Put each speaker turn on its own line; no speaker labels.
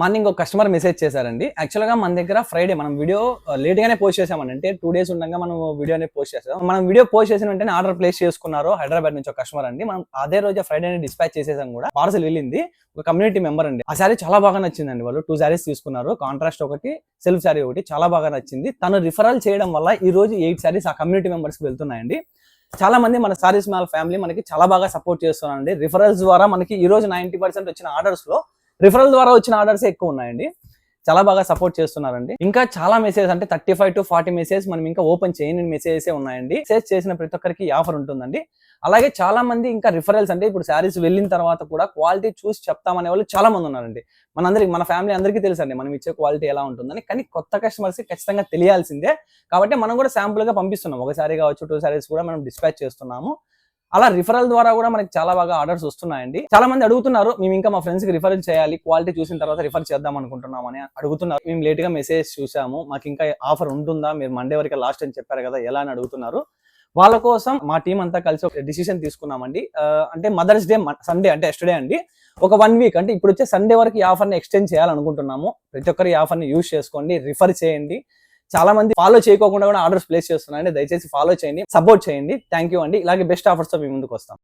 Morning ఒక customer message చేశారండి. యాక్చువల్‌గా మన దగ్గర ఫ్రైడే మనం వీడియో లేట్‌గానే పోస్ట్ చేసామండి. అంటే 2 డేస్ ఉండంగా మనం వీడియో అనేది పోస్ట్ చేసాం. మనం వీడియో పోస్ట్ చేసిన వెంటనే ఆర్డర్ ప్లేస్ చేసుకున్నారు. హైదరాబాద్ నుంచి ఒక కస్టమర్ అండి. మనం అదే రోజు ఫ్రైడేనే డిస్పాచ్ చేసేసాం కూడా. పార్సెల్ వెళ్ళింది. ఒక కమ్యూనిటీ మెంబర్ అండి. ఆ సారీ చాలా బాగా నచ్చిందండి. వాళ్ళు 2 సారీస్ తీసుకున్నారు. కాంట్రాస్ట్ ఒకటి, సెల్ఫ్ సారీ ఒకటి చాలా బాగా నచ్చింది. తను రిఫరల్ చేయడం వల్ల ఈ రోజు 8 సారీస్ ఆ కమ్యూనిటీ మెంబర్స్‌కి వెళ్తున్నాయండి. చాలా మంది మన సారీస్ మాల్ ఫ్యామిలీ మనకి చాలా బాగా సపోర్ట్ చేస్తున్నారండి. రిఫరల్స్ ద్వారా మనకి ఈ రోజు 90% వచ్చిన ఆర్డర్స్ లో రిఫరల్ ద్వారా వచ్చిన ఆర్డర్స్ ఎక్కువ ఉన్నాయండి. చాలా బాగా సపోర్ట్ చేస్తున్నారండి. ఇంకా చాలా మెసేజ్ అంటే 35 to 40 మెసేజ్ మనం ఇంకా ఓపెన్ చేయని మెసేజెస్ ఉన్నాయండి. మెసేజ్ చేసిన ప్రతి ఒక్కరికి ఆఫర్ ఉంటుందండి. అలాగే చాలా మంది ఇంకా రిఫరల్స్ అంటే ఇప్పుడు శారీస్ వెళ్ళిన తర్వాత కూడా క్వాలిటీ చూసి చెప్తామనే వాళ్ళు చాలా మంది ఉన్నారండి. మన ఫ్యామిలీ అందరికీ తెలుసండి మనం ఇచ్చే క్వాలిటీ ఎలా ఉంటుందని. కానీ కొత్త కస్టమర్స్ కి ఖచ్చితంగా తెలియాల్సిందే. కాబట్టి మనం కూడా శాంపుల్ గా పంపిస్తున్నాం. ఒక సారీ కావచ్చు, 2 సారీస్ కూడా మనం డిస్పాచ్ చేస్తున్నాము. అలా రిఫరల్ ద్వారా కూడా మనకి చాలా బాగా ఆర్డర్స్ వస్తున్నాయండి. చాలా మంది అడుగుతున్నారు, మేము ఇంకా మా ఫ్రెండ్స్ కి రిఫర్ చేయాలి, క్వాలిటీ చూసిన తర్వాత రిఫర్ చేద్దాం అనుకుంటున్నాం అని అడుగుతున్నారు. మేము లేట్ గా మెసేజ్ చూసాము, మాకు ఇంకా ఆఫర్ ఉంటుందా, మీరు మండే వరకు లాస్ట్ అని చెప్పారు కదా, ఎలా అని అడుగుతున్నారు. వాళ్ళ కోసం మా టీం అంతా కలిసి ఒక డిసిషన్ తీసుకున్నామండి. అంటే మదర్స్ డే సండే అంటే ఎస్టర్డే అండి, ఒక 1 వీక్ అంటే ఇప్పుడు వచ్చే సండే వరకు ఈ ఆఫర్ ని ఎక్స్టెండ్ చేయాలనుకుంటున్నాము. ప్రతి ఒక్కరు ఈ ఆఫర్ ని యూజ్ చేసుకోండి, రిఫర్ చేయండి. చాలా మంది ఫాలో చేయకోకుండా కూడా ఆర్డర్స్ ప్లేస్ చేస్తున్నారండి. దయచేసి ఫాలో చేయండి, సపోర్ట్ చేయండి. థ్యాంక్ యూ అండి. ఇలాగే బెస్ట్ ఆఫర్స్ తో మీ ముందుకు వస్తాం.